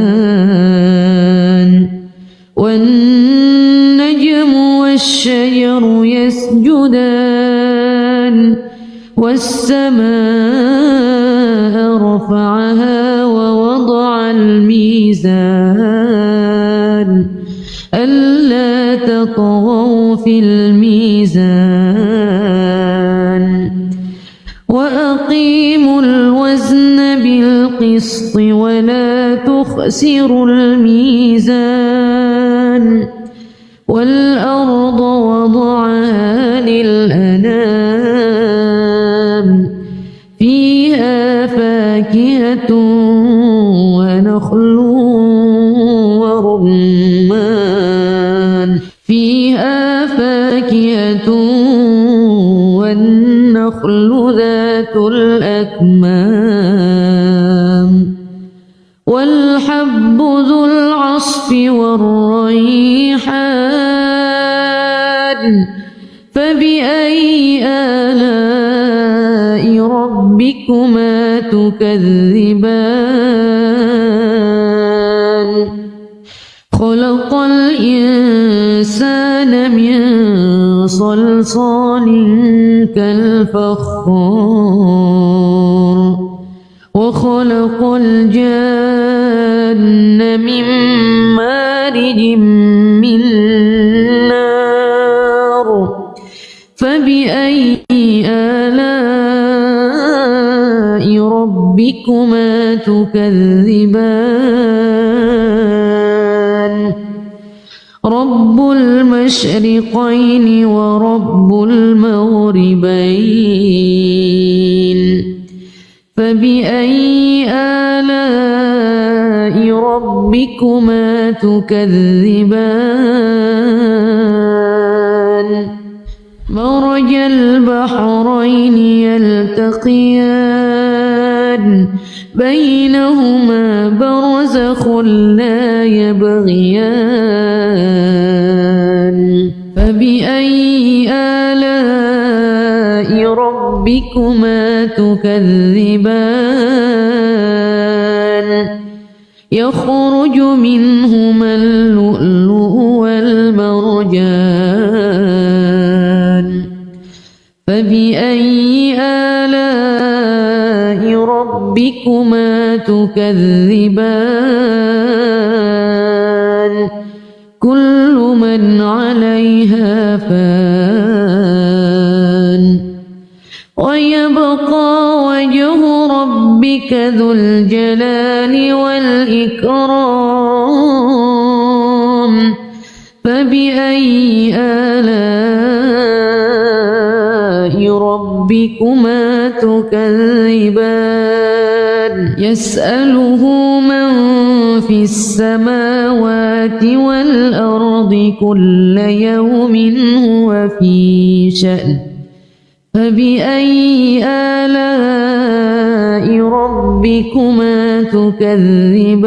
والنجم والشجر يسجدان والسماء رفعها ووضع الميزان ألا تطغوا في الميزان وأقيموا الوزن بالقسط ولا تخسروا الميزان والأرض وضعها للأنام فيها فاكهة ونخل ورمان فيها فاكهة والنخل ذات الأكمام والحب ذو العصف والريحان فبأي آلاء ربكما تكذبان خلق الإنسان من صلصال كالفخار وخلق الجن من مارج من نار فبأي آلاء ربكما تكذبان رب المشرقين ورب المغربين فبأي آلاء ربكما تكذبان مرج البحرين يلتقيان بينهما برزخ لا يبغيان فبأي آلاء ربكما ربكما تكذبان يخرج منهما اللؤلؤ والمرجان فبأي آلاء ربكما تكذبان كل من عليها فان ويبقى وجه ربك ذو الجلال والإكرام فبأي آلاء ربكما تكذبان يسأله من في السماوات والأرض كل يوم هو في شأن فبأي آلاء ربكما تكذبان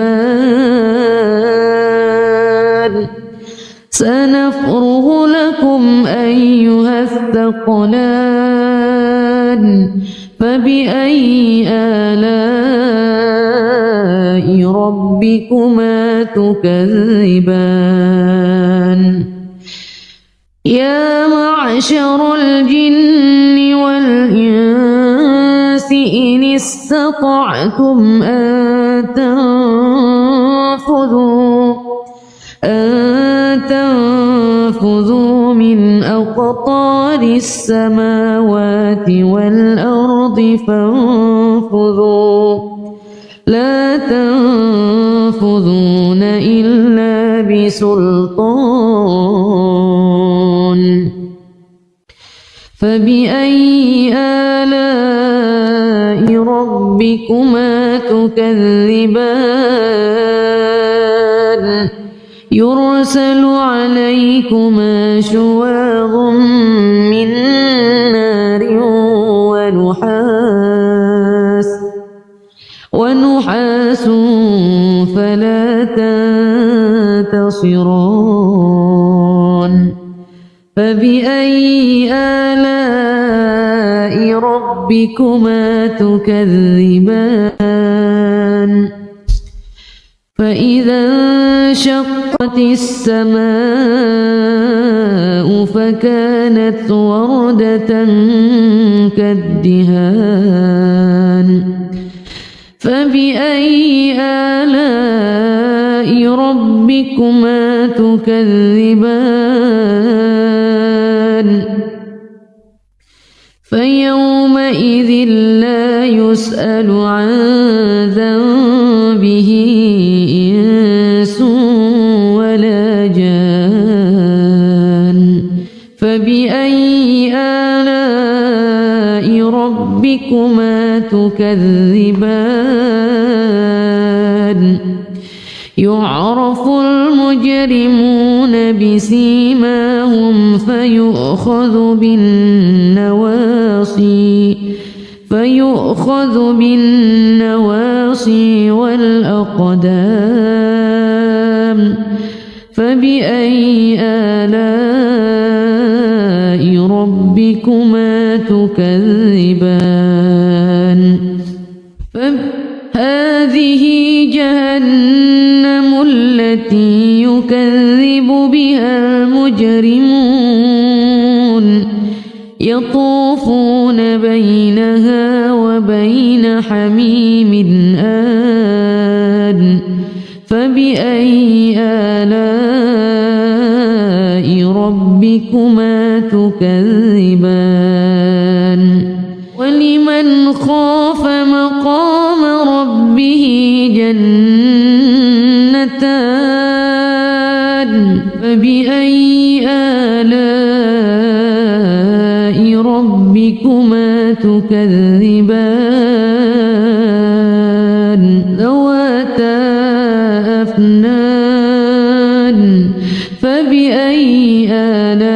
سنفرغ لكم أيها الثقلان فبأي آلاء ربكما تكذبان يا معشر الجن والإنس إن استطعتم أن تنفذوا من أقطار السماوات والأرض فانفذوا لا تنفذون إلا بسلطان فبأي آلاء ربكما تكذبان يرسل عليكما شواظ من نار ونحاس فلا تنتصران فبأي آلاء ربكما تكذبان فإذا انشقت السماء فكانت وردة كالدهان فبأي آلاء ربكما تكذبان فيومئذ لا يسأل عن ذنبه إنس ولا جان فبأي آلاء ربكما تكذبان يعرف المجرمون بسيماهم فيؤخذ بالنواصي والأقدام فبأي آلاء ربكما تكذبان هذه جهنم التي يكذب بها المجرمون يطوفون بينها وبين حميم آن فبأي آلاء ربكما تكذبان ولمن خاف مقام ربه جنتان فبأي آلاء ربكما تكذبان ذواتا أفنان فبأي آلاء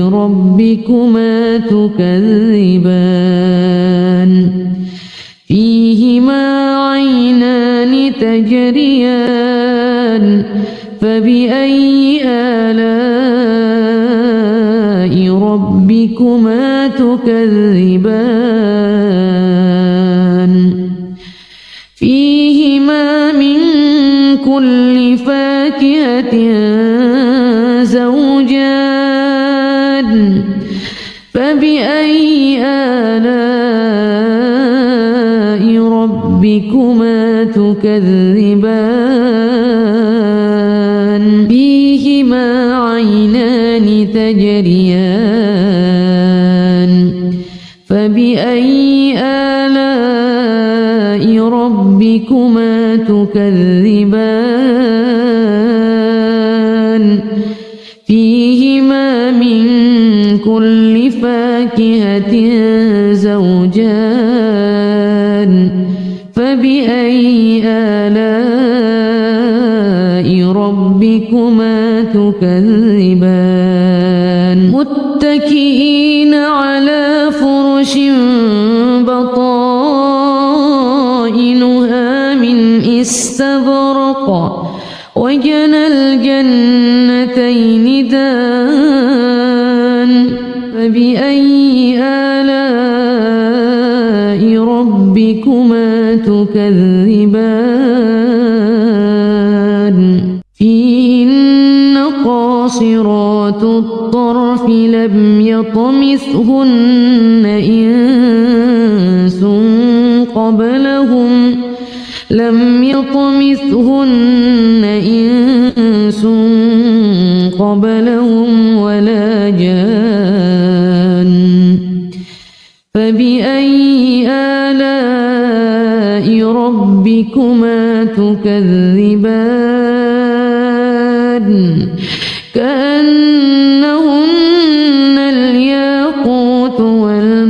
ربكما تكذبان فيهما عينان تجريان فبأي آلاء ربكما تكذبان فيهما من كل فاكهة زوجان فبأي آلاء ربكما تكذبان فيهما عينان تجريان فبأي آلاء ربكما تكذبان فيهما من كل فاكهة زوجان فبأي آلاء ربكما تكذبان متكئين على فرش بطائنها من استبرق وجنى الجنتين دان فبأي آلاء ربكما تكذبان فيهن قاصرات الطرف لم يطمثهن إنس قبلهم ولا جان فبأي آلاء ربكما تكذبان كأنهن الياقوت والمرجان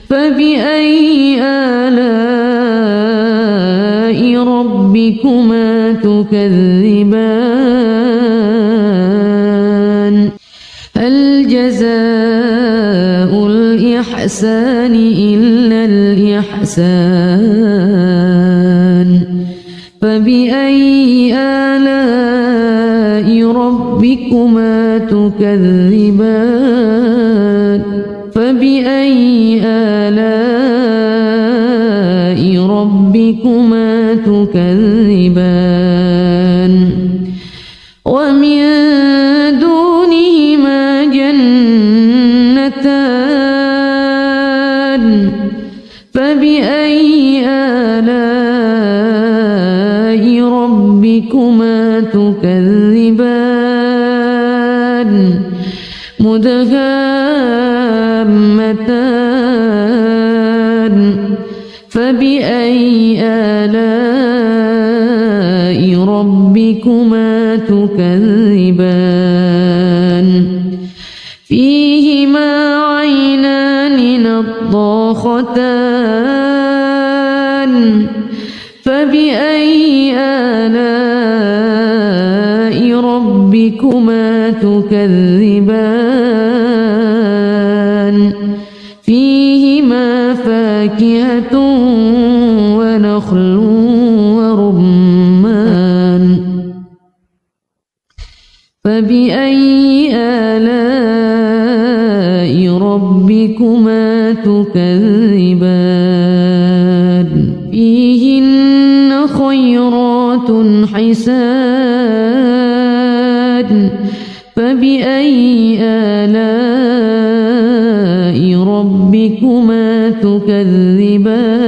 فبأي آلاء ربكما تكذبان هل جزاء الإحسان إلا الإحسان فبأي آلاء ربكما تكذبان فبأي آلاء ربكما تكذبان ومن دونهما جنتان فبأي آلاء ربكما تكذبان مدهامتان فبأي آلاء ربكما تكذبان فيهما عينان نضاختان فبأي آلاء ربكما تكذبان فيهما فاكهة ونخل ورمان فبأي آلاء ربكما تكذبان فيهن خيرات حسان فبأي آلاء ربكما تكذبان